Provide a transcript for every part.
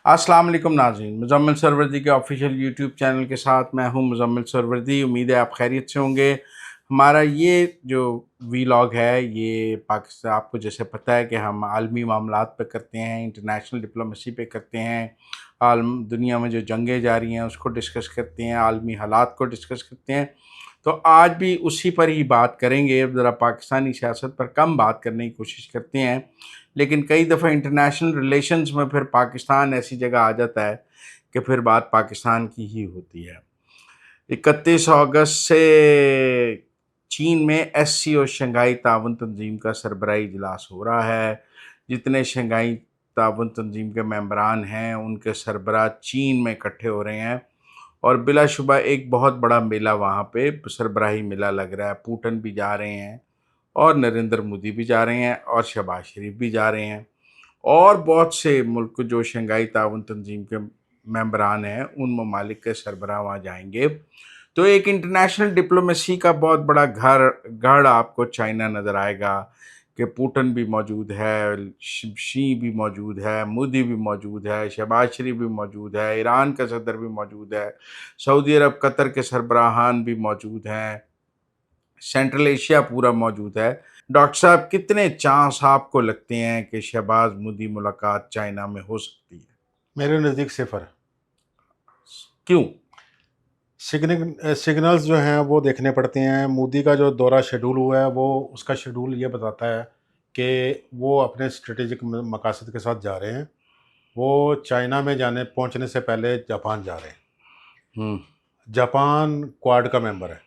अस्सलाम वालेकुम नाज़रीन, मुज़म्मिल सरवरदी के ऑफिशियल यूट्यूब चैनल के साथ मैं हूं मुज़म्मिल सरवरदी। उम्मीद है आप खैरियत से होंगे। हमारा ये जो वीलॉग है ये पाकिस्तान, आपको जैसे पता है कि हम आलमी मामलात पे करते हैं, इंटरनेशनल डिप्लोमेसी पे करते हैं, आलम दुनिया में जो जंगें जा रही हैं उसको डिस्कस करते हैं, आलमी हालात को डिस्कस करते हैं। तो आज भी उसी पर ही बात करेंगे। ज़रा पाकिस्तानी सियासत पर कम बात करने की कोशिश करते हैं, लेकिन कई दफ़ा इंटरनेशनल रिलेशंस में फिर पाकिस्तान ऐसी जगह आ जाता है कि फिर बात पाकिस्तान की ही होती है। 31 अगस्त से चीन में SCO शंघाई ताउन तंजीम का सरबराही इजलास हो रहा है। जितने शंघाई ताउन तंजीम के मेंबरान हैं उनके सरबराह चीन में इकट्ठे हो रहे हैं और बिलाशुबा एक बहुत बड़ा मेला वहाँ पे सरबराही मेला लग रहा है। पुतिन भी जा रहे हैं और नरेंद्र मोदी भी जा रहे हैं और शहबाज शरीफ भी जा रहे हैं और बहुत से मुल्क जो शंघाई ताउन तंजीम के मेंबरान हैं उन ममालिक के सरबराह वहाँ जाएंगे। तो एक इंटरनेशनल डिप्लोमेसी का बहुत बड़ा गढ़ आपको चाइना नज़र आएगा कि पुतिन भी मौजूद है, शी भी मौजूद है, मोदी भी मौजूद है, शहबाज शरीफ भी मौजूद है, ईरान का सदर भी मौजूद है, सऊदी अरब कतर के सरबराहान भी मौजूद हैं, सेंट्रल एशिया पूरा मौजूद है। डॉक्टर साहब, कितने चांस आपको लगते हैं कि शहबाज मोदी मुलाकात चाइना में हो सकती है? मेरे नज़दीक सिफर। क्यों? सिग्नल्स जो हैं वो देखने पड़ते हैं। मोदी का जो दौरा शेड्यूल हुआ है वो उसका शेड्यूल ये बताता है कि वो अपने स्ट्रेटेजिक मकासद के साथ जा रहे हैं। वो चाइना में पहुंचने से पहले जापान जा रहे हैं। जापान क्वाड का मेंबर है।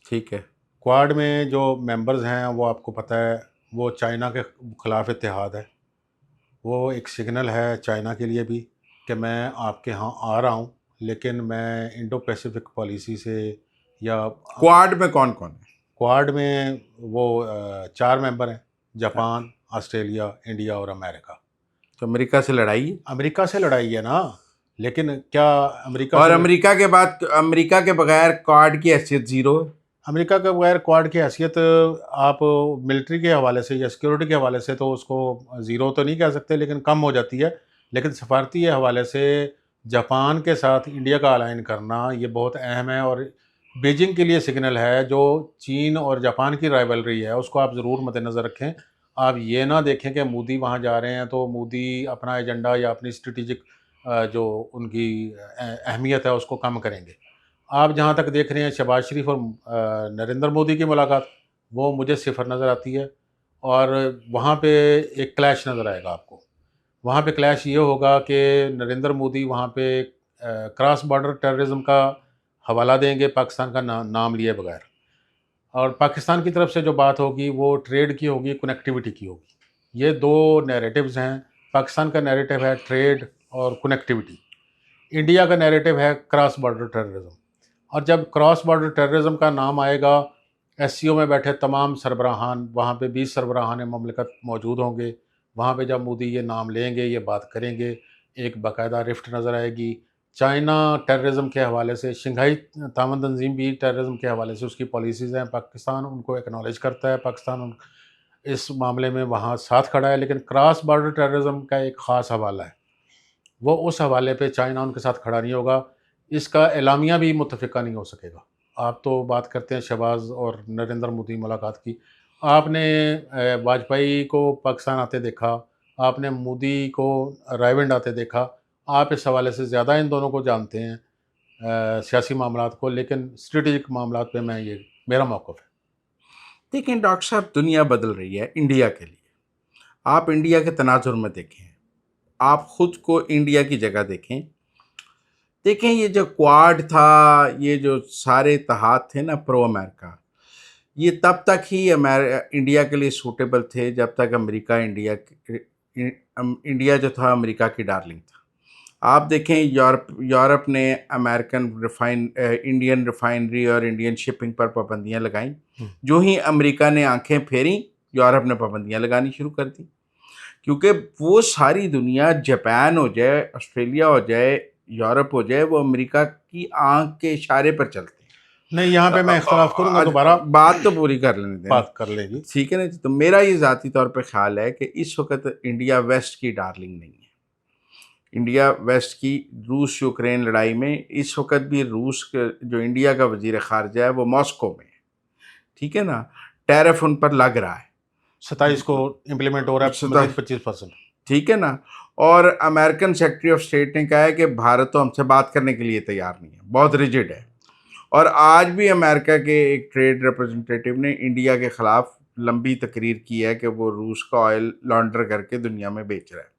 ठीक है। क्वाड में जो मेंबर्स हैं वो आपको पता है वो चाइना के ख़िलाफ़ इत्तेहाद है। वो एक सिग्नल है चाइना के लिए भी कि मैं आपके यहाँ आ रहा हूँ, लेकिन मैं इंडो पैसिफिक पॉलिसी से या क्वाड में कौन कौन है? क्वाड में वो 4 मेंबर हैं, जापान, ऑस्ट्रेलिया, इंडिया और अमेरिका। तो अमेरिका से लड़ाई है। अमेरिका से लड़ाई है ना, लेकिन क्या अमेरिका और से अमेरिका के बाद, अमेरिका के बगैर क्वाड की हैसियत ज़ीरो है। अमेरिका के बगैर क्वाड की हैसियत आप मिलिट्री के हवाले से या सिक्योरिटी के हवाले से तो उसको ज़ीरो तो नहीं कह सकते, लेकिन कम हो जाती है। लेकिन सफारती हवाले से जापान के साथ इंडिया का अलाइन करना ये बहुत अहम है और बीजिंग के लिए सिग्नल है। जो चीन और जापान की राइवलरी है उसको आप ज़रूर मद्देनज़र रखें। आप ये ना देखें कि मोदी वहाँ जा रहे हैं तो मोदी अपना एजेंडा या अपनी स्ट्रेटिजिक जो उनकी अहमियत है उसको कम करेंगे। आप जहाँ तक देख रहे हैं शहबाज शरीफ और नरेंद्र मोदी की मुलाकात, वो मुझे सिफर नज़र आती है। और वहाँ पे एक क्लैश नज़र आएगा आपको। वहाँ पे क्लैश ये होगा कि नरेंद्र मोदी वहाँ पे क्रॉस बॉर्डर टेररिज्म का हवाला देंगे पाकिस्तान का नाम लिए बगैर, और पाकिस्तान की तरफ से जो बात होगी वो ट्रेड की होगी, कनेक्टिविटी की होगी। ये दो नैरेटिव्स हैं। पाकिस्तान का नैरेटिव है ट्रेड और कनेक्टिविटी, इंडिया का नैरेटिव है क्रॉस बॉर्डर टेररिज्म। और जब क्रॉस बॉर्डर टेररिज्म का नाम आएगा, SCO में बैठे तमाम सरबराहान, वहाँ पे 20 सरबराहान ममलिकत मौजूद होंगे। वहाँ पे जब मोदी ये नाम लेंगे, ये बात करेंगे, एक बाकायदा रिफ्ट नज़र आएगी। चाइना टेररिज्म के हवाले से, शंघाई ताउन तंजीम भी टेररिज्म के हवाले से उसकी पॉलिसीज़ हैं, पाकिस्तान उनको एक्नॉलेज करता है, पाकिस्तान इस मामले में वहाँ साथ खड़ा है। लेकिन क्रॉस बॉर्डर टेररिज्म का एक ख़ास हवाला है, वो उस हवाले पे चाइना उनके साथ खड़ा नहीं होगा। इसका एलामिया भी मुत्तफ़िका नहीं हो सकेगा। आप तो बात करते हैं शहबाज और नरेंद्र मोदी मुलाकात की। आपने वाजपेयी को पाकिस्तान आते देखा, आपने मोदी को रायविंड आते देखा। आप इस हवाले से ज़्यादा इन दोनों को जानते हैं, सियासी मामलात को, लेकिन स्ट्रेटेजिक मामलात पे मैं ये मेरा मौक़िफ़ है। देखें डॉक्टर साहब, दुनिया बदल रही है इंडिया के लिए। आप इंडिया के तनाजुर में देखें, आप ख़ुद को इंडिया की जगह देखें। देखें, ये जो क्वाड था, ये जो सारे इत्तेहाद थे ना प्रो अमेरिका, ये तब तक ही इंडिया के लिए सूटेबल थे जब तक इंडिया जो था अमेरिका की डार्लिंग था। आप देखें, यूरोप ने इंडियन रिफाइनरी और इंडियन शिपिंग पर पाबंदियां लगाईं। जो ही अमेरिका ने आंखें फेरी, यूरोप ने पाबंदियां लगानी शुरू कर दी, क्योंकि वो सारी दुनिया, जापान हो जाए, ऑस्ट्रेलिया हो जाए, यूरोप हो जाए, वो अमेरिका की आंख के इशारे पर चलते हैं। नहीं, यहाँ पे मैं इख्तलाफ करूँगा, दोबारा बात तो पूरी कर लेने दें। बात कर लेगी। ठीक है ना। तो मेरा ये ज़ाती तौर पे ख्याल है कि इस वक्त इंडिया वेस्ट की डार्लिंग नहीं है। इंडिया वेस्ट की रूस यूक्रेन लड़ाई में इस वक्त भी रूस जो इंडिया का वजीर खारजा है वो मॉस्को में है, ठीक है ना। टैरिफ उन पर लग रहा है 27 को इम्प्लीमेंट हो रहा है, मजीद 25%। ठीक है ना। और अमेरिकन सेक्रेटरी ऑफ स्टेट ने कहा है कि भारत तो हमसे बात करने के लिए तैयार नहीं है, बहुत रिजिड है। और आज भी अमेरिका के एक ट्रेड रिप्रेजेंटेटिव ने इंडिया के खिलाफ लंबी तकरीर की है कि वो रूस का ऑयल लॉन्डर करके दुनिया में बेच रहा है।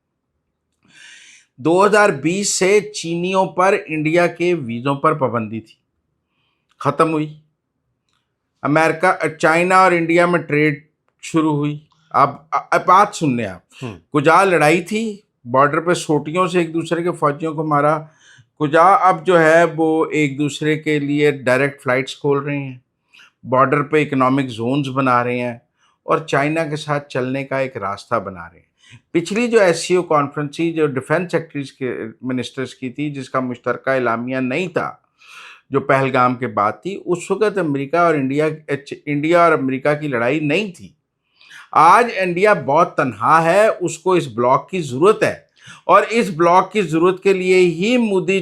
2020 से चीनियों पर इंडिया के वीज़ों पर पाबंदी थी, ख़त्म हुई। अमेरिका चाइना और इंडिया में ट्रेड शुरू हुई। अब बात सुनने आप, कुजा लड़ाई थी बॉर्डर पे, सोटियों से एक दूसरे के फौजियों को मारा। कुजा अब जो है वो एक दूसरे के लिए डायरेक्ट फ़्लाइट्स खोल रहे हैं, बॉर्डर पे इकोनॉमिक जोन्स बना रहे हैं और चाइना के साथ चलने का एक रास्ता बना रहे हैं। पिछली जो एससीओ कॉन्फ्रेंस थी जो डिफेंस सेक्रेटरीज के मिनिस्टर्स की थी, जिसका मुश्तरका एलामिया नहीं था, जो पहलगाम के बाद थी, उस वक्त इंडिया और अमेरिका की लड़ाई नहीं थी। आज इंडिया बहुत तन्हा है, उसको इस ब्लॉक की ज़रूरत है और इस ब्लॉक की ज़रूरत के लिए ही मोदी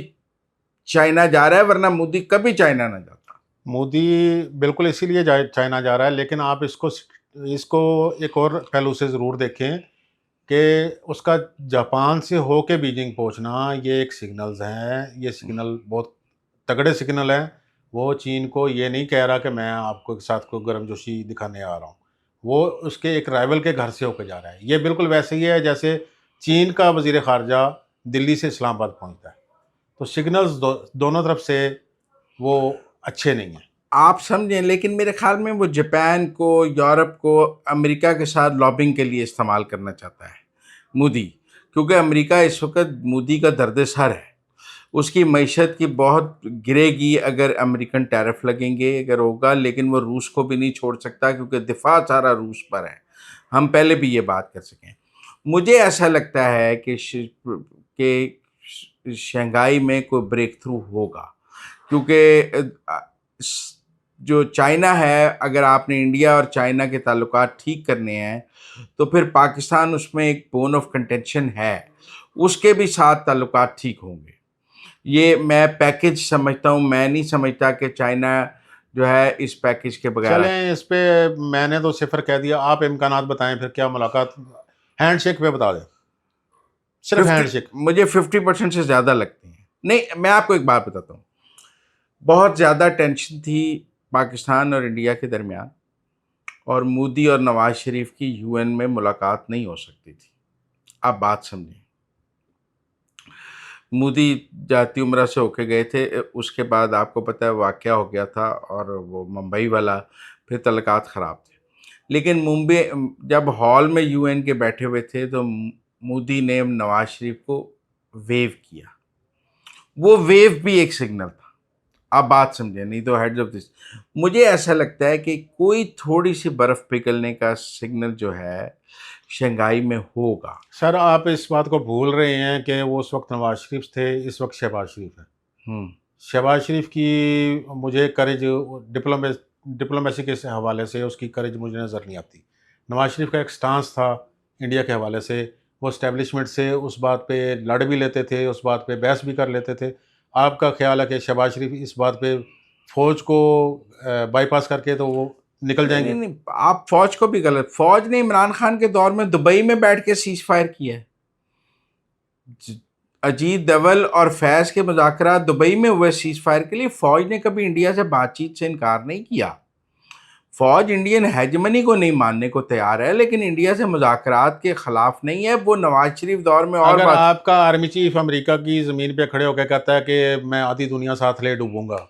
चाइना जा रहा है, वरना मोदी कभी चाइना ना जाता। मोदी बिल्कुल इसीलिए चाइना जा रहा है, लेकिन आप इसको एक और पहलू से ज़रूर देखें कि उसका जापान से होके बीजिंग पहुंचना, ये एक सिग्नल्स हैं, ये सिग्नल बहुत तगड़े सिग्नल हैं। वो चीन को ये नहीं कह रहा कि मैं आपको साथ को गर्मजोशी दिखाने आ रहा हूँ, वो उसके एक राइवल के घर से होकर जा रहा है। ये बिल्कुल वैसे ही है जैसे चीन का वजीर खारजा दिल्ली से इस्लामाबाद पहुंचता है। तो सिग्नल्स दोनों तरफ से वो अच्छे नहीं हैं। आप समझें, लेकिन मेरे ख्याल में वो जापान को, यूरोप को अमेरिका के साथ लॉबिंग के लिए इस्तेमाल करना चाहता है मोदी, क्योंकि अमेरिका इस वक्त मोदी का दर्द सर है। उसकी मईशत की बहुत गिरेगी अगर अमेरिकन टैरिफ लगेंगे, अगर होगा, लेकिन वो रूस को भी नहीं छोड़ सकता क्योंकि दिफा सारा रूस पर है। हम पहले भी ये बात कर सकें। मुझे ऐसा लगता है कि शंघाई में कोई ब्रेक थ्रू होगा, क्योंकि जो चाइना है, अगर आपने इंडिया और चाइना के ताल्लुकात ठीक करने हैं तो फिर पाकिस्तान उसमें एक बोन ऑफ कंटेंशन है, उसके भी साथ ताल्लुकात ठीक होंगे। ये मैं पैकेज समझता हूँ, मैं नहीं समझता कि चाइना जो है इस पैकेज के बगैर। चलें, इस पे मैंने तो सिफर कह दिया, आप इम्कानात बताएं फिर क्या मुलाकात। हैंडशेक पे बता दें, सिर्फ हैंडशेक। मुझे 50% से ज़्यादा लगती हैं। नहीं, मैं आपको एक बात बताता हूँ, बहुत ज़्यादा टेंशन थी पाकिस्तान और इंडिया के दरमियान और मोदी और नवाज शरीफ की यूएन में मुलाकात नहीं हो सकती थी। आप बात समझें, मोदी जाती उम्रा से होके गए थे, उसके बाद आपको पता है वाक़या हो गया था और वो मुंबई वाला, फिर तल्लुकात ख़राब थे। लेकिन मुंबई जब हॉल में यूएन के बैठे हुए थे तो मोदी ने नवाज शरीफ को वेव किया, वो वेव भी एक सिग्नल था। आप बात समझें, नहीं तो हेड्स ऑफ दिस, मुझे ऐसा लगता है कि कोई थोड़ी सी बर्फ़ पिघलने का सिग्नल जो है शंघाई में होगा। सर, आप इस बात को भूल रहे हैं कि वो उस वक्त नवाज शरीफ थे, इस वक्त शहबाज शरीफ है। शहबाज शरीफ की मुझे करेज डिप्लोमेसी के हवाले से उसकी करेज मुझे नज़र नहीं आती। नवाज शरीफ का एक स्टांस था इंडिया के हवाले से, वो इस्टेब्लिशमेंट से उस बात पे लड़ भी लेते थे, उस बात पे बहस भी कर लेते थे। आपका ख्याल है कि शहबाज शरीफ इस बात पे फ़ौज को बाईपास करके तो वो निकल जाएंगे? नहीं, आप फौज को भी गलत, फौज ने इमरान खान के दौर में दुबई में बैठ के सीज फायर किया है। अजीत दवल और फैज़ के मुज़ाकरात दुबई में हुए सीज फायर के लिए। फौज ने कभी इंडिया से बातचीत से इनकार नहीं किया। फौज इंडियन हेजमनी को नहीं मानने को तैयार है, लेकिन इंडिया से मुज़ाकरात के खिलाफ नहीं है। वो नवाज शरीफ दौर में और अगर आपका आर्मी चीफ अमेरिका की ज़मीन पे खड़े होकर कहता है कि मैं आधी दुनिया साथ ले डूबूंगा,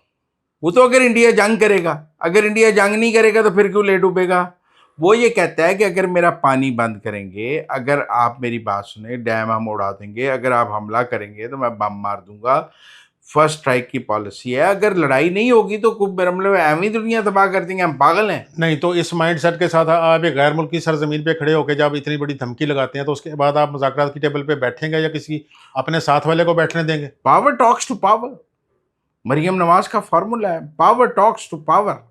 वो तो अगर इंडिया जंग करेगा, अगर इंडिया जंग नहीं करेगा तो फिर क्यों ले डूबेगा। वो ये कहता है कि अगर मेरा पानी बंद करेंगे, अगर आप मेरी बात सुने, डैम हम उड़ा देंगे, अगर आप हमला करेंगे तो मैं बम मार दूंगा। फर्स्ट स्ट्राइक की पॉलिसी है। अगर लड़ाई नहीं होगी तो मतलब एवं दुनिया तबाह कर देंगे, हम पागल हैं। नहीं तो इस माइंड सेट के साथ आप एक गैर मुल्की सरजमीन पे खड़े होकर जब इतनी बड़ी धमकी लगाते हैं तो उसके बाद आप मुज़ाकरात की टेबल पे बैठेंगे या किसी अपने साथ वाले को बैठने देंगे? Power talks to power, Maryam Nawaz का फॉर्मूला है, पावर टॉक्स टू पावर।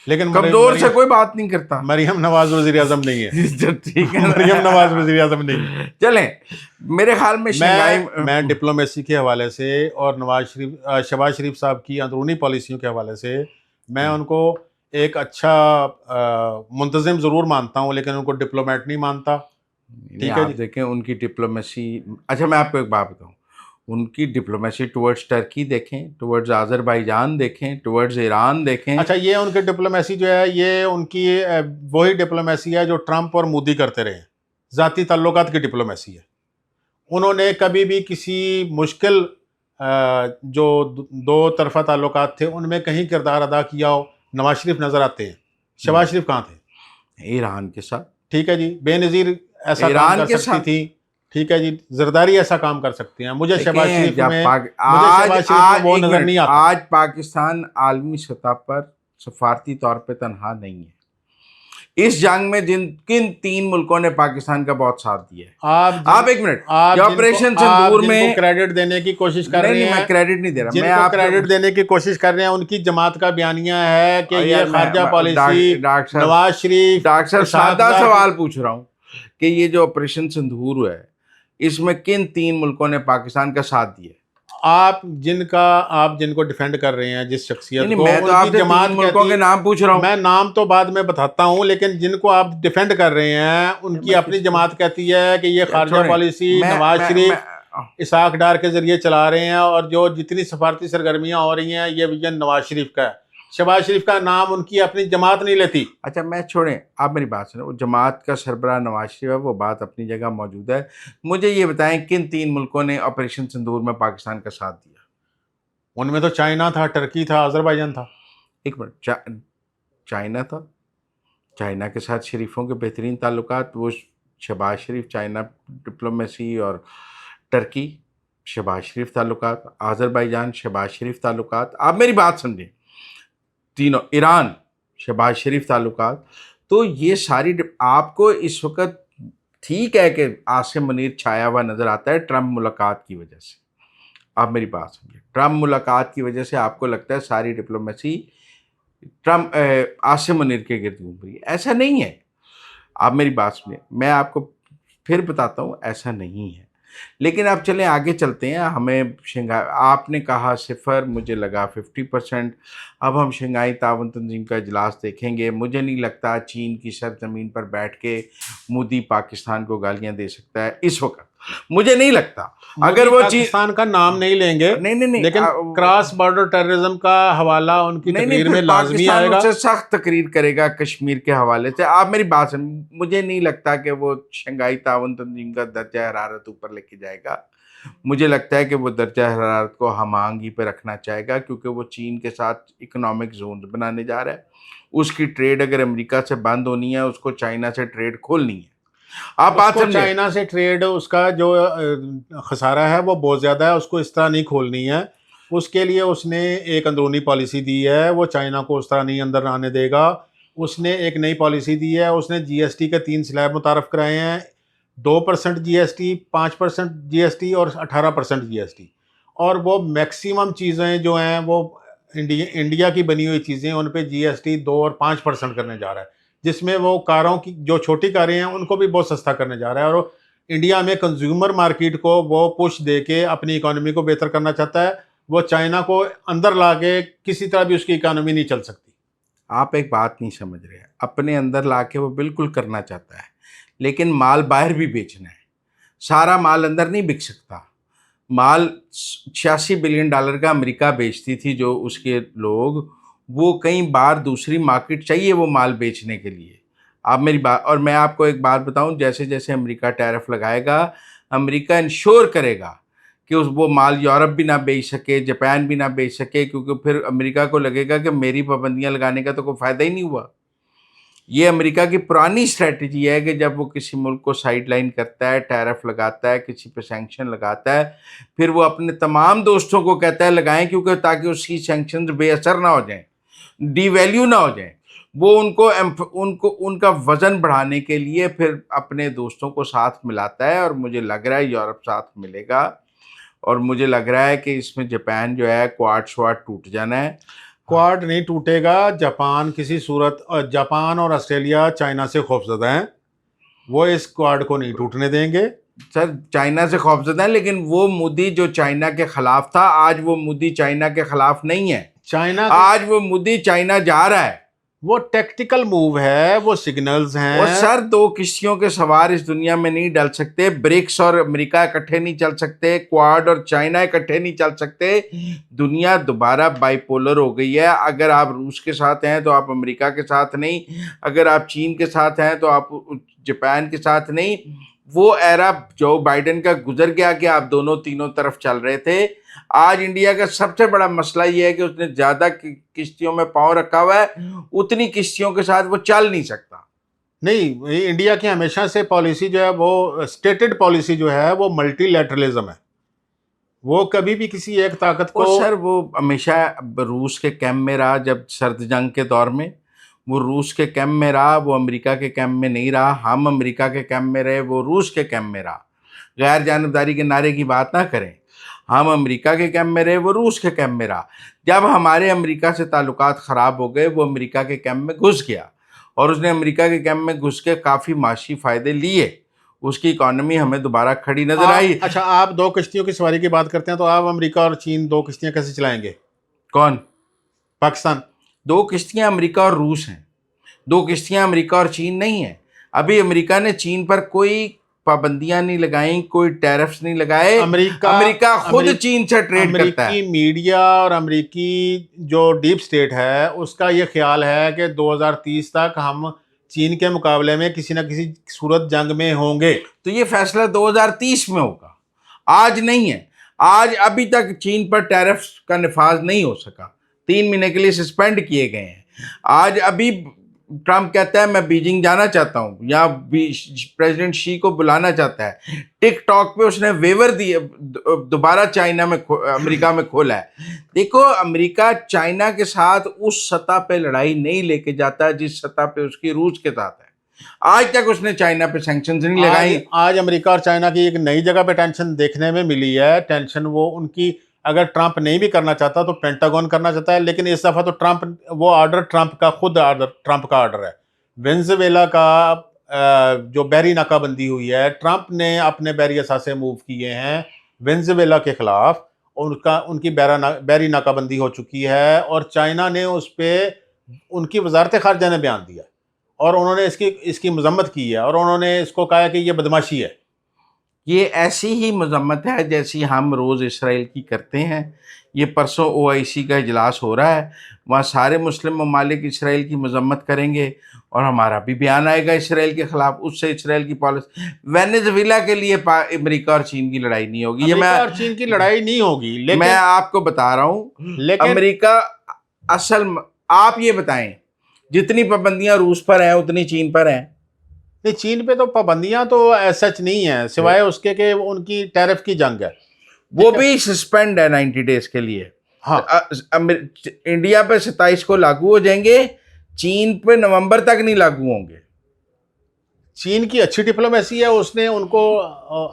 लेकिन कमजोर से कोई बात नहीं करता। मरियम नवाज वजीर आजम नहीं है। तो ठीक है, मरियम नवाज वजीर आजम नहीं है। चलें, मेरे ख्याल में मैं डिप्लोमेसी के हवाले से और शहबाज शरीफ साहब की अंदरूनी पॉलिसियों के हवाले से मैं उनको एक अच्छा मुंतजिम ज़रूर मानता हूँ, लेकिन उनको डिप्लोमेट नहीं मानता। ठीक है आप जी। देखें उनकी डिप्लोमेसी। अच्छा, मैं आपको एक बात बताऊं, उनकी डिप्लोमेसी टुवर्ड्स टर्की देखें, टुवर्ड्स अज़रबैजान देखें, टुवर्ड्स ईरान देखें। अच्छा, ये उनकी डिप्लोमेसी जो है, ये उनकी वही डिप्लोमेसी है जो ट्रंप और मोदी करते रहे, ज़ाती ताल्लुकात की डिप्लोमेसी है। उन्होंने कभी भी किसी मुश्किल जो दो तरफा ताल्लुकात थे उनमें कहीं किरदार अदा किया हो। नवाज शरीफ नज़र आते हैं, शहबाज शरीफ कहाँ थे? ईरान के साथ। ठीक है जी। बेनज़ीर ऐसा काम ईरान कर के सकती साथ। थी। ठीक है जी। जरदारी ऐसा काम कर सकती हैं। मुझे शहबाज देखें, शरीफ जब में आज वो एक नज़र मिनट, नहीं आता। आज पाकिस्तान आलमी सतह पर सफारती तौर पे तनहा नहीं है। इस जंग में किन 3 मुल्कों ने पाकिस्तान का बहुत साथ दिया है? आप एक मिनट, ये ऑपरेशन सिंदूर में क्रेडिट देने की कोशिश कर रहे हैं, मैं क्रेडिट नहीं दे रहा, मैं जिनको आपको क्रेडिट देने की कोशिश कर रहे हैं, उनकी जमात का बयानिया है कि ये खारजा पॉलिसी नवाज शरीफ डॉक्टर साहब सादा सवाल पूछ रहा हूँ कि ये जो ऑपरेशन सिंदूर है, इसमें किन 3 मुल्कों ने पाकिस्तान का साथ दिया? आप जिनको डिफेंड कर रहे हैं, जिस शख्सियत को, मैं तो आपसे जमात 3 मुल्कों के नाम पूछ रहा हूँ। मैं नाम तो बाद में बताता हूँ, लेकिन जिनको आप डिफेंड कर रहे हैं उनकी अपनी जमात कहती है कि ये खारजा पॉलिसी नवाज शरीफ इसाक डार के जरिए चला रहे हैं, और जो जितनी सफारती सरगर्मियाँ हो रही हैं ये विजन नवाज शरीफ का है। शहबाज शरीफ का नाम उनकी अपनी जमात नहीं लेती। अच्छा, मैं छोड़ें, आप मेरी बात सुनो। वो जमात का सरबराह नवाज शरीफ है, वो बात अपनी जगह मौजूद है। मुझे ये बताएं, किन 3 मुल्कों ने ऑपरेशन सिंदूर में पाकिस्तान का साथ दिया? उनमें तो चाइना था, टर्की था, अजरबैजान था। एक मिनट, चाइना था। चाइना के साथ शरीफों के बेहतरीन ताल्लुकात, वो शहबाज शरीफ, चाइना डिप्लोमेसी, और टर्की शहबाज शरीफ ताल्लुकात, अजरबैजान शहबाज शरीफ ताल्लुकात। आप मेरी बात समझें, तीनों, ईरान शहबाज शरीफ ताल्लुकात। तो ये सारी आपको इस वक्त ठीक है कि आसिम मुनीर छाया हुआ नज़र आता है ट्रंप मुलाकात की वजह से। आप मेरी बात समझिए, ट्रंप मुलाकात की वजह से आपको लगता है सारी डिप्लोमेसी ट्रंप आसिम मुनीर के गिर्द घूम रही है। ऐसा नहीं है। आप मेरी बात सुनिए, मैं आपको फिर बताता हूँ, ऐसा नहीं है। लेकिन अब चलें आगे चलते हैं। हमें शंघाई, आपने कहा 0, मुझे लगा 50%। अब हम शंघाई ताउन तंजीम का इजलास देखेंगे। मुझे नहीं लगता चीन की सरजमीन पर बैठ के मोदी पाकिस्तान को गालियां दे सकता है इस वक्त, मुझे नहीं लगता। अगर वो पाकिस्तान का नाम नहीं लेंगे, नहीं, लेकिन क्रॉस बॉर्डर टेररिज्म का हवाला उनकी तकरीर में लाजमी आएगा। उससे सख्त तकरीर करेगा कश्मीर के हवाले से। आप मेरी बात सुन, मुझे नहीं लगता कि वो शंघाई ताउन तंजीम का दर्जा हरारत ऊपर लेके जाएगा। मुझे लगता है कि वो दर्जा हरारत को हम-आहंगी पे रखना चाहेगा, क्योंकि वो चीन के साथ इकोनॉमिक जोन बनाने जा रहा है। उसकी ट्रेड अगर अमेरिका से बंद होनी है, उसको चाइना से ट्रेड खोलनी है। आप बात समझे, चाइना से ट्रेड, उसका जो खसारा है वो बहुत ज़्यादा है, उसको इस तरह नहीं खोलनी है। उसके लिए उसने एक अंदरूनी पॉलिसी दी है, वो चाइना को उस तरह नहीं अंदर आने देगा। उसने एक नई पॉलिसी दी है, उसने जीएसटी के 3 स्लैब मुतारफ़ कराए हैं, 2% जीएसटी, 5% जीएसटी और 18% जीएसटी। और वो मैक्सिमम चीज़ें जो हैं वो इंडिया की बनी हुई चीज़ें, उन पे जीएसटी 2 और 5% करने जा रहा है, जिसमें वो कारों की जो छोटी कारें हैं उनको भी बहुत सस्ता करने जा रहा है। और इंडिया में कंज्यूमर मार्केट को वो पुश दे के अपनी इकोनॉमी को बेहतर करना चाहता है। वो चाइना को अंदर ला के किसी तरह भी उसकी इकोनॉमी नहीं चल सकती। आप एक बात नहीं समझ रहे हैं, अपने अंदर ला के वो बिल्कुल करना चाहता है, लेकिन माल बाहर भी बेचना है। सारा माल अंदर नहीं बिक सकता। माल $86 बिलियन का अमेरिका बेचती थी जो उसके लोग, वो कई बार दूसरी मार्केट चाहिए वो माल बेचने के लिए। आप मेरी बात, और मैं आपको एक बात बताऊं, जैसे जैसे अमेरिका टैरिफ लगाएगा, अमेरिका इंश्योर करेगा कि वो माल यूरोप भी ना बेच सके, जापान भी ना बेच सके, क्योंकि फिर अमेरिका को लगेगा कि मेरी पाबंदियां लगाने का तो कोई फ़ायदा ही नहीं हुआ। ये अमेरिका की पुरानी स्ट्रेटजी है कि जब वो किसी मुल्क को साइड लाइन करता है, टैरिफ लगाता है, किसी पे सैंक्शन लगाता है, फिर वो अपने तमाम दोस्तों को कहता है लगाएं, क्योंकि ताकि उसकी सैंक्शन बेअसर ना हो जाएं, डीवैल्यू ना हो जाएं। वो उनको उनका वज़न बढ़ाने के लिए फिर अपने दोस्तों को साथ मिलाता है, और मुझे लग रहा है यूरोप साथ मिलेगा, और मुझे लग रहा है कि इसमें जापान जो है क्वाड श्वाड टूट जाना है। क्वाड नहीं टूटेगा। जापान किसी सूरत, जापान और ऑस्ट्रेलिया चाइना से खौफजदा हैं, वो इस क्वाड को नहीं टूटने देंगे। सर चाइना से खौफजदा है, लेकिन वो मोदी जो चाइना के खिलाफ था, आज वो मोदी चाइना के खिलाफ नहीं है। चाइना आज वो मोदी चाइना जा रहा है। वो टेक्टिकल मूव है, वो सिग्नल्स और हैं। सर दो किश्तियों के सवार इस दुनिया में नहीं डल सकते। ब्रिक्स और अमेरिका इकट्ठे नहीं चल सकते, क्वाड और चाइना इकट्ठे नहीं चल सकते। दुनिया दोबारा बाइपोलर हो गई है। अगर आप रूस के साथ हैं तो आप अमेरिका के साथ नहीं, अगर आप चीन के साथ हैं तो आप जापान के साथ नहीं। वो एरा जो बाइडेन का गुजर गया कि आप दोनों तीनों तरफ चल रहे थे। आज इंडिया का सबसे बड़ा मसला ये है कि उसने ज्यादा किश्तियों में पांव रखा हुआ है, उतनी किश्तियों के साथ वो चल नहीं सकता। नहीं, इंडिया की हमेशा से पॉलिसी जो है, वो स्टेटेड पॉलिसी जो है, वो मल्टीलैटरलिज्म है। वो कभी भी किसी एक ताकत को, सर वो हमेशा रूस के कैम्प में रहा। जब सर्द जंग के दौर में वो रूस के कैम्प में रहा, वो अमेरिका के कैम्प में नहीं रहा। हम अमेरिका के कैम्प में रहे, वो रूस के कैम्प में रहा। गैर जानबदारी के नारे की बात ना करें। हम अमेरिका के कैम्प में रहे, वो रूस के कैम्प में रहा। जब हमारे अमेरिका से ताल्लुकात ख़राब हो गए, वो अमेरिका के कैम्प में घुस गया और उसने अमेरिका के कैम्प में घुस के काफ़ी माशी फ़ायदे लिए। उसकी इकॉनमी हमें दोबारा खड़ी नजर आई। अच्छा, आप दो किश्तियों की सवारी की बात करते हैं, तो आप अमेरिका और चीन दो किश्तियां कैसे चलाएंगे? कौन? पाकिस्तान। दो किश्तियां अमेरिका और रूस हैं, दो किश्तियां अमेरिका और चीन नहीं है। अभी अमेरिका ने चीन पर कोई पाबंदियां नहीं लगाई, कोई टैरिफ्स नहीं लगाए। अमेरिका खुद चीन से ट्रेड करता है। अमेरिकी मीडिया और अमेरिकी जो डीप स्टेट है, उसका ये ख्याल है कि 2030 तक हम चीन के मुकाबले में किसी न किसी सूरत जंग में होंगे। तो ये फैसला 2030 में होगा, आज नहीं है। आज अभी तक चीन पर टैरिफ्स का निफाज नहीं हो सका, 3 महीने के लिए सस्पेंड किए गए हैं। आज अभी ट्रम्प कहता है मैं बीजिंग जाना चाहता हूँ, या प्रेसिडेंट शी को बुलाना चाहता है। टिकटॉक पे उसने वेवर दिए, दोबारा चाइना में अमेरिका में खोला है। देखो, अमेरिका चाइना के साथ उस सतह पे लड़ाई नहीं लेके जाता जिस सतह पे उसकी रूस के साथ है। आज तक उसने चाइना पे सैंक्शंस नहीं लगाई। आज अमेरिका और चाइना की एक नई जगह पे टेंशन देखने में मिली है। टेंशन वो उनकी, अगर ट्रंप नहीं भी करना चाहता तो पेंटागन करना चाहता है, लेकिन इस दफ़ा तो ट्रंप, वो ऑर्डर ट्रंप का खुद ऑर्डर, ट्रंप का ऑर्डर है। वेनेजुएला का जो बैरी नाकाबंदी हुई है, ट्रंप ने अपने बैरी असासे मूव किए हैं वेनेजुएला के खिलाफ, उनकी बैरी नाकाबंदी हो चुकी है और चाइना ने उस पर, उनकी वजारत खारजा ने बयान दिया और उन्होंने इसकी मजम्मत की है और उन्होंने इसको कहा कि ये बदमाशी है। ये ऐसी ही मजम्मत है जैसी हम रोज़ इसराइल की करते हैं। ये परसों OIC का इजलास हो रहा है, वहाँ सारे मुस्लिम ममालिक इसराइल की मजम्मत करेंगे और हमारा भी बयान आएगा इसराइल के ख़िलाफ़। उससे इसराइल की पॉलिसी, वेनेजुएला के लिए अमेरिका और चीन की लड़ाई नहीं होगी। ये अमेरिका और चीन की लड़ाई नहीं होगी, लेकिन मैं आपको बता रहा हूँ, लेकिन अमेरिका असल, आप ये बताएं, जितनी पाबंदियाँ रूस पर हैं उतनी चीन पर हैं? नहीं, चीन पे तो पाबंदियां तो सच नहीं है, सिवाय उसके कि उनकी टैरिफ की जंग है, वो भी सस्पेंड है 90 डेज के लिए। हाँ। इंडिया पे 27 को लागू हो जाएंगे, चीन पे नवंबर तक नहीं लागू होंगे। चीन की अच्छी डिप्लोमेसी है, उसने उनको,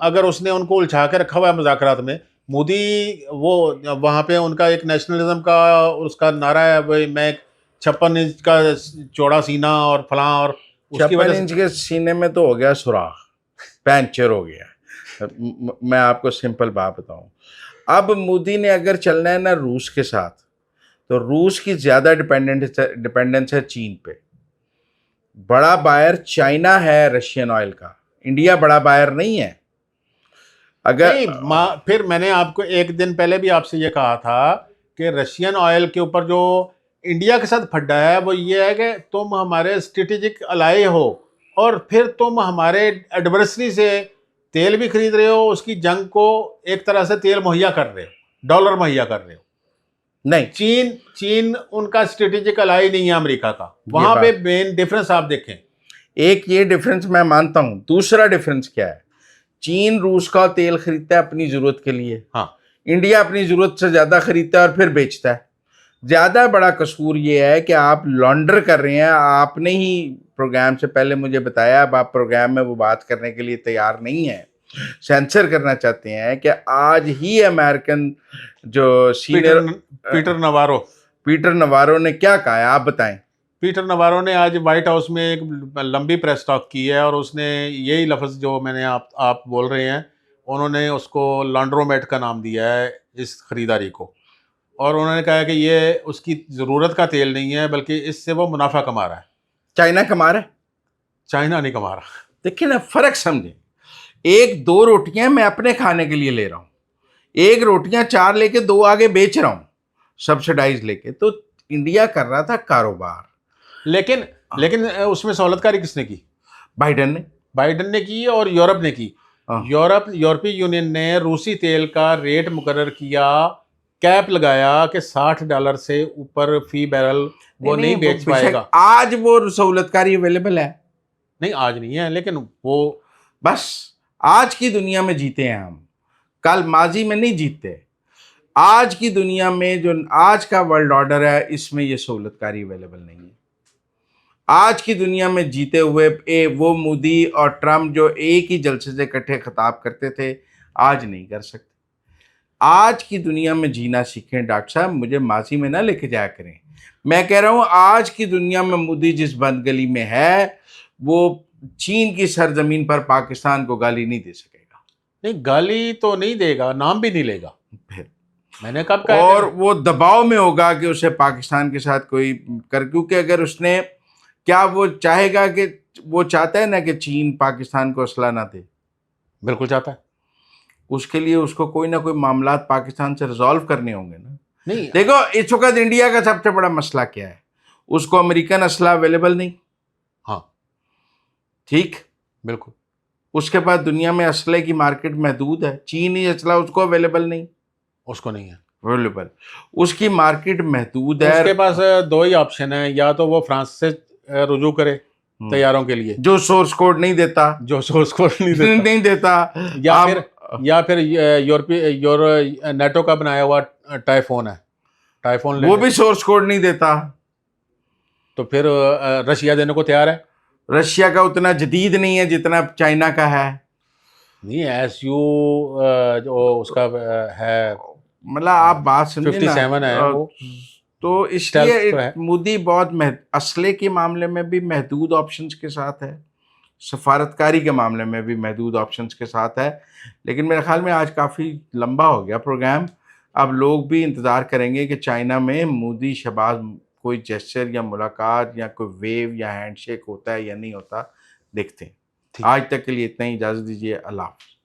अगर उसने उनको उलझा के रखा हुआ है मुज़ाकरात में। मोदी, वो वहाँ पे उनका एक नेशनलिज्म का उसका नारा है, भाई मैं 56 इंच का चौड़ा सीना और फलां, और उसकी 56 वजह इंच के सीने में तो हो गया सुराख, पैंचर हो गया। मैं आपको सिंपल बात बताऊं, अब मोदी ने अगर चलना है ना रूस के साथ, तो रूस की ज़्यादा डिपेंडेंस है चीन पे। बड़ा बायर चाइना है रशियन ऑयल का, इंडिया बड़ा बायर नहीं है। अगर नहीं, फिर मैंने आपको एक दिन पहले भी आपसे ये कहा था कि रशियन ऑयल के ऊपर जो इंडिया के साथ फड्डा है वो ये है कि तुम हमारे स्ट्रेटेजिक अलाय हो और फिर तुम हमारे एडवर्सरी से तेल भी खरीद रहे हो, उसकी जंग को एक तरह से तेल मुहैया कर रहे हो, डॉलर मुहैया कर रहे हो। नहीं, चीन उनका स्ट्रेटेजिक अलाय नहीं है अमेरिका का। वहां पे मेन डिफरेंस आप देखें। एक ये डिफरेंस मैं मानता हूं, दूसरा डिफरेंस क्या है? चीन रूस का तेल खरीदता है अपनी जरूरत के लिए, हाँ। इंडिया अपनी जरूरत से ज्यादा खरीदता है और फिर बेचता है। ज्यादा बड़ा कसूर ये है कि आप लॉन्डर कर रहे हैं। आपने ही प्रोग्राम से पहले मुझे बताया, अब आप प्रोग्राम में वो बात करने के लिए तैयार नहीं है, सेंसर करना चाहते हैं कि आज ही अमेरिकन जो senior Peter Navarro Peter Navarro ने क्या कहा है, आप बताएं। पीटर नवारो ने आज व्हाइट हाउस में एक लंबी प्रेस टॉक की है और उसने यही लफ्ज़ जो मैंने आप बोल रहे हैं, उन्होंने उसको लॉन्ड्रोमेट का नाम दिया है इस खरीदारी को। और उन्होंने कहा है कि ये उसकी ज़रूरत का तेल नहीं है, बल्कि इससे वो मुनाफा कमा रहा है। चाइना कमा रहा है, चाइना नहीं कमा रहा। देखिए ना फर्क समझे। एक दो रोटियां मैं अपने खाने के लिए ले रहा हूं, एक रोटियां चार लेके दो आगे बेच रहा हूं सब्सिडाइज लेके। तो इंडिया कर रहा था कारोबार। लेकिन लेकिन उसमें सहूलतकारी किसने की? बाइडन ने। बाइडन ने की और यूरोप ने की। हाँ। यूरोपीय यूनियन ने रूसी तेल का रेट मुकर्रर किया, कैप लगाया कि $60 से ऊपर फी बैरल वो नहीं बेच बेशक पाएगा। आज वो सहूलतकारी अवेलेबल है। नहीं, आज नहीं है, लेकिन वो बस आज की दुनिया में जीते हैं हम, कल माजी में नहीं जीतते। आज की दुनिया में जो आज का वर्ल्ड ऑर्डर है, इसमें ये सहूलतकारी अवेलेबल नहीं है। आज की दुनिया में जीते हुए वो मोदी और ट्रम्प जो एक ही जलसे से इकट्ठे खिताब करते थे, आज नहीं कर सकते। आज की दुनिया में जीना सीखें डॉक्टर साहब, मुझे माजी में ना लेके जाया करें। मैं कह रहा हूं आज की दुनिया में मोदी जिस बंद गली में है, वो चीन की सरजमीन पर पाकिस्तान को गाली नहीं दे सकेगा। नहीं, गाली तो नहीं देगा, नाम भी नहीं लेगा। फिर मैंने कब कहा? और वो दबाव में होगा कि उसे पाकिस्तान के साथ कोई कर, क्योंकि अगर उसने, क्या वो चाहेगा कि, वो चाहता है ना कि चीन पाकिस्तान को असला ना दे? बिल्कुल चाहता है। उसके लिए उसको कोई ना कोई मामलात पाकिस्तान से रिजॉल्व करने होंगे ना। नहीं, देखो इस वक्त इंडिया का सबसे बड़ा मसला क्या है, उसको अमेरिकन असला अवेलेबल नहीं। हाँ, ठीक, बिल्कुल। उसके बाद दुनिया में असले की मार्केट महदूद है, चीनी असला उसको अवेलेबल नहीं, उसको नहीं है अवेलेबल, उसकी मार्केट महदूद है। उसके पास दो ही ऑप्शन है, या तो वो फ्रांस से रुजू करे तैयारों के लिए, जो सोर्स कोड नहीं देता, जो सोर्स कोड नहीं देता, नहीं देता, या फिर यूरोपीय नेटो का बनाया हुआ टाइफोन है, टाइफोन वो भी सोर्स कोड नहीं देता। तो फिर रशिया देने को तैयार है। रशिया का उतना जदीद नहीं है जितना चाइना का है। नहीं, SU जो उसका है, मतलब आप बात समझे ना, 57 है वो। तो इसलिए तो है। मोदी बहुत असले के मामले में भी महदूद ऑप्शंस के साथ है, सफारतकारी के मामले में भी महदूद ऑप्शंस के साथ है। लेकिन मेरे ख्याल में आज काफ़ी लंबा हो गया प्रोग्राम। अब लोग भी इंतज़ार करेंगे कि चाइना में मोदी शहबाज कोई जेस्चर या मुलाकात या कोई वेव या हैंडशेक होता है या नहीं होता, देखते हैं। आज तक के लिए इतना ही, इजाज़त दीजिए, अल्लाह हाफ़िज़।